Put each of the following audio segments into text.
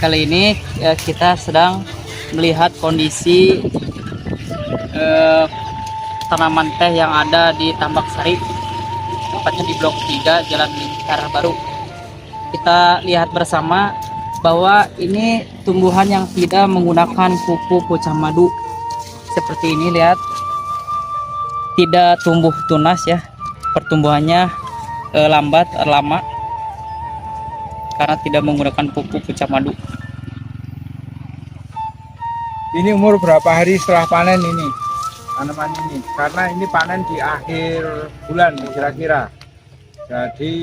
kali ini kita sedang melihat kondisi tanaman teh yang ada di Tambak Sari, tepatnya di Blok 3 Jalan Lingkar Baru. Kita lihat bersama bahwa ini tumbuhan yang tidak menggunakan pupuk pucah madu. Seperti ini, lihat, tidak tumbuh tunas ya, pertumbuhannya lambat, lama, karena tidak menggunakan pupuk pucah madu. Ini umur berapa hari setelah panen ini tanaman ini? Karena ini panen di akhir bulan kira-kira, jadi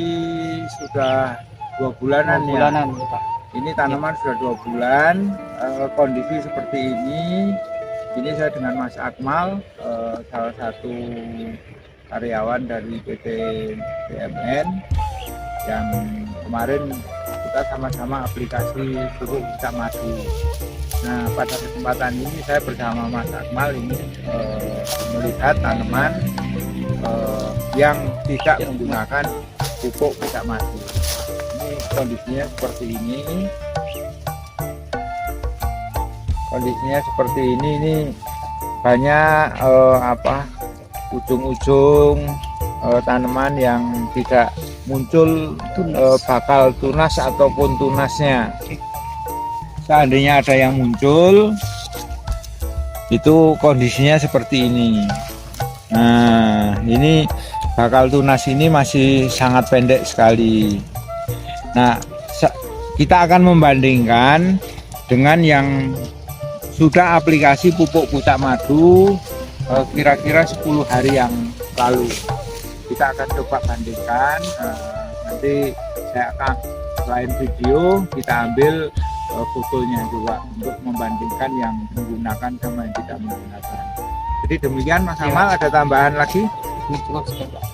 sudah 2 bulanan, ya. Pak. Ini tanaman sudah 2 bulan, kondisi seperti ini. Ini saya dengan Mas Akmal, salah satu karyawan dari PT BMN yang kemarin kita sama-sama aplikasi pupuk pucah madu. Nah, pada kesempatan ini saya bersama Mas Akmal ini melihat tanaman yang tidak menggunakan pupuk pucah madu. Ini kondisinya seperti ini. Kondisinya seperti ini banyak ujung-ujung tanaman yang tidak muncul bakal tunas ataupun tunasnya. Seandainya ada yang muncul, itu kondisinya seperti ini. Nah, ini bakal tunas ini masih sangat pendek sekali. Nah, kita akan membandingkan dengan yang sudah aplikasi pupuk pucah madu kira-kira 10 hari yang lalu. Kita akan coba bandingkan. Nanti saya akan, selain video, kita ambil fotonya juga untuk membandingkan yang menggunakan sama yang tidak menggunakan. Jadi demikian, Mas Amal, ada tambahan lagi? Ini cukup sekali, Pak.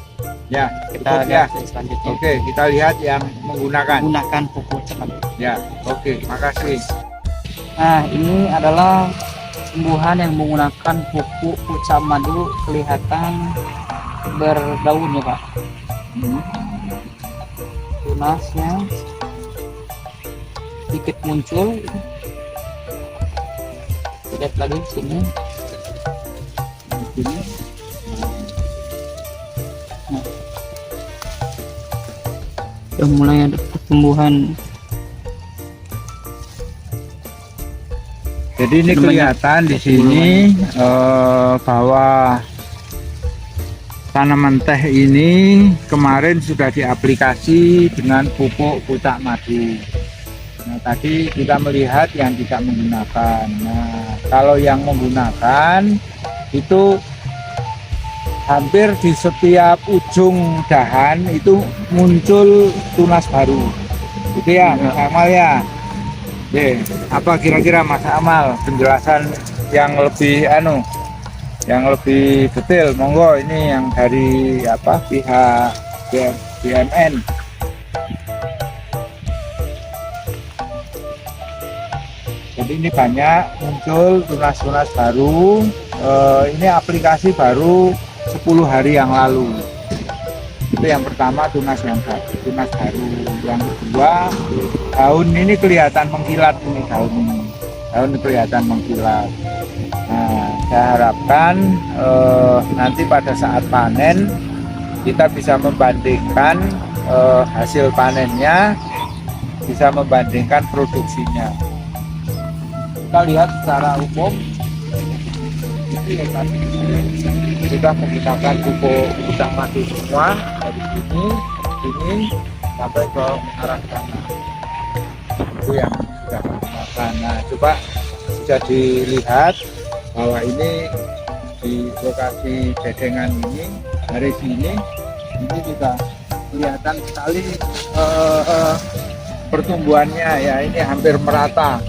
Ya, Kita cukup, ya. lihat selanjutnya. Oke, kita lihat yang menggunakan. Menggunakan pupuk pucah madu. Ya, oke, makasih. Nah, ini adalah tumbuhan yang menggunakan pupuk pucah madu, kelihatan berdaun ya, Pak. Tunasnya sedikit muncul. Lihat lagi sini. Sini. Nah, sudah mulai ada pertumbuhan. Jadi ini kelihatan di sini bahwa tanaman teh ini kemarin sudah diaplikasi dengan pupuk pucah madu. Nah, tadi kita melihat yang tidak menggunakan. Nah, kalau yang menggunakan itu hampir di setiap ujung dahan itu muncul tunas baru. Gitu ya, Mas Amal ya. Apa kira-kira Mas Amal penjelasan yang lebih yang lebih detail? Monggo, ini yang dari pihak BMN. Jadi ini banyak muncul tunas-tunas baru. Ini aplikasi baru 10 hari yang lalu. Itu yang pertama, tunas baru. Yang kedua, daun ini kelihatan mengkilat, ini daun kelihatan mengkilat. Nah, saya harapkan nanti pada saat panen kita bisa membandingkan hasil panennya, bisa membandingkan produksinya. Kita lihat secara umum ini ya, kan, kita menggunakan pupuk pucah madu semua dari sini sampai ke arah sana. Itu yang sudah menggunakan. Nah, coba bisa dilihat bahwa ini di lokasi bedengan ini, dari sini ini juga kelihatan sekali pertumbuhannya ya. Ini hampir merata,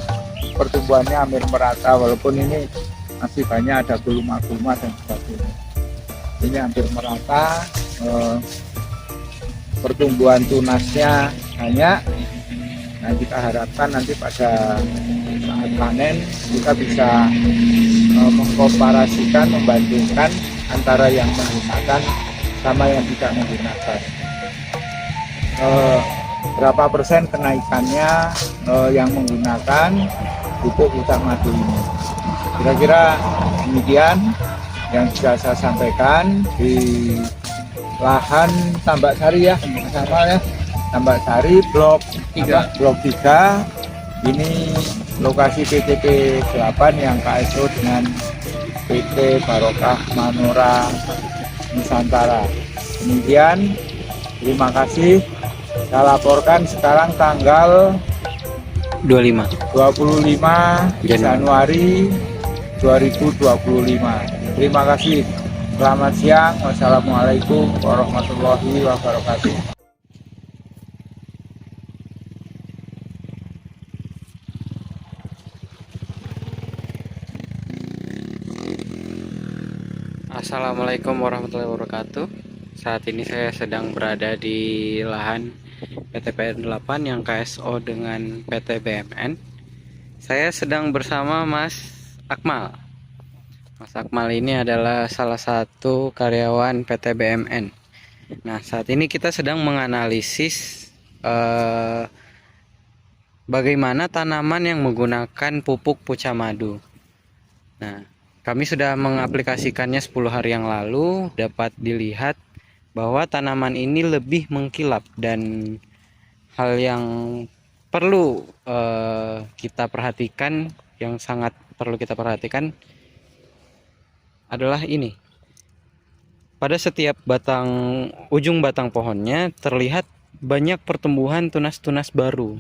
pertumbuhannya hampir merata, walaupun ini masih banyak ada gulma-gulma dan sebagainya. Ini hampir merata, pertumbuhan tunasnya banyak. Nah, kita harapkan nanti pada saat panen kita bisa mengkomparasikan, membandingkan antara yang menggunakan sama yang tidak menggunakan. berapa persen kenaikannya yang menggunakan pupuk pucak madu ini. Kira-kira demikian yang bisa saya sampaikan di lahan Tambak Sari ya, sama ya. Tambak Sari blok 3 ini lokasi PTP 8 yang KSO dengan PT Barokah Manora Nusantara. Demikian, terima kasih. Saya laporkan sekarang tanggal 25 Januari 2025. Terima kasih. Selamat siang. Wassalamualaikum warahmatullahi wabarakatuh. Assalamualaikum warahmatullahi wabarakatuh. Saat ini saya sedang berada di lahan PT PN 8 yang KSO dengan PT BMN. Saya sedang bersama Mas Akmal. Mas Akmal ini adalah salah satu karyawan PT BMN. Nah, saat ini kita sedang menganalisis bagaimana tanaman yang menggunakan pupuk pucak madu. Nah, kami sudah mengaplikasikannya 10 hari yang lalu. Dapat dilihat bahwa tanaman ini lebih mengkilap, dan hal yang perlu kita perhatikan, yang sangat perlu kita perhatikan adalah ini. Pada setiap ujung batang pohonnya terlihat banyak pertumbuhan tunas-tunas baru.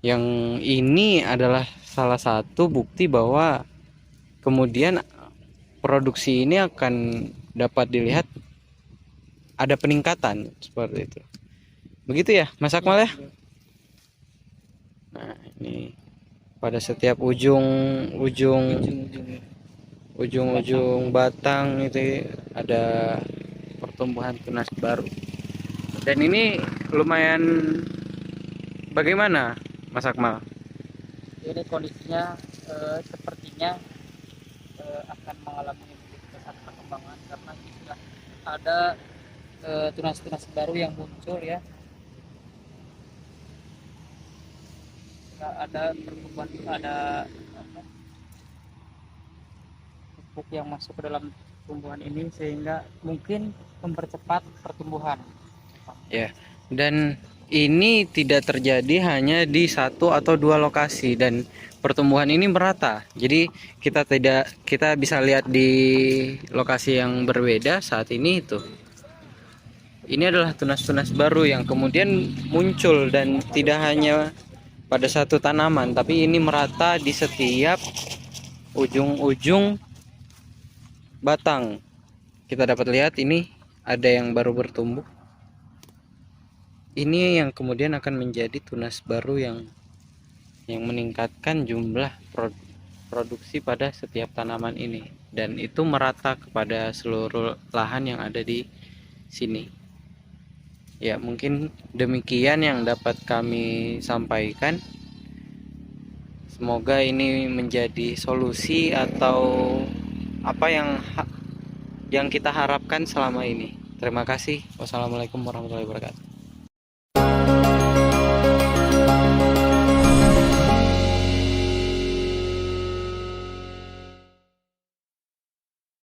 Yang ini adalah salah satu bukti bahwa kemudian produksi ini akan dapat dilihat ada peningkatan seperti itu. Begitu ya, Mas Akmal ya? Nah, ini pada setiap ujung batang itu ada pertumbuhan tunas baru. Dan ini lumayan, bagaimana Mas Akmal? Ini kondisinya sepertinya akan mengalami pesat perkembangan, karena sudah ada tunas-tunas baru yang muncul ya. Sudah ada pertumbuhan, ada pupuk yang masuk ke dalam tumbuhan ini, sehingga mungkin mempercepat pertumbuhan. Ya, dan ini tidak terjadi hanya di 1 atau 2 lokasi, dan pertumbuhan ini merata. Jadi kita bisa lihat di lokasi yang berbeda saat ini itu. Ini adalah tunas-tunas baru yang kemudian muncul, dan tidak hanya pada satu tanaman, tapi ini merata di setiap ujung-ujung batang. Kita dapat lihat ini ada yang baru bertumbuh. Ini yang kemudian akan menjadi tunas baru yang meningkatkan jumlah produksi pada setiap tanaman ini, dan itu merata kepada seluruh lahan yang ada di sini. Ya, mungkin demikian yang dapat kami sampaikan. Semoga ini menjadi solusi atau apa yang kita harapkan selama ini. Terima kasih. Wassalamualaikum warahmatullahi wabarakatuh.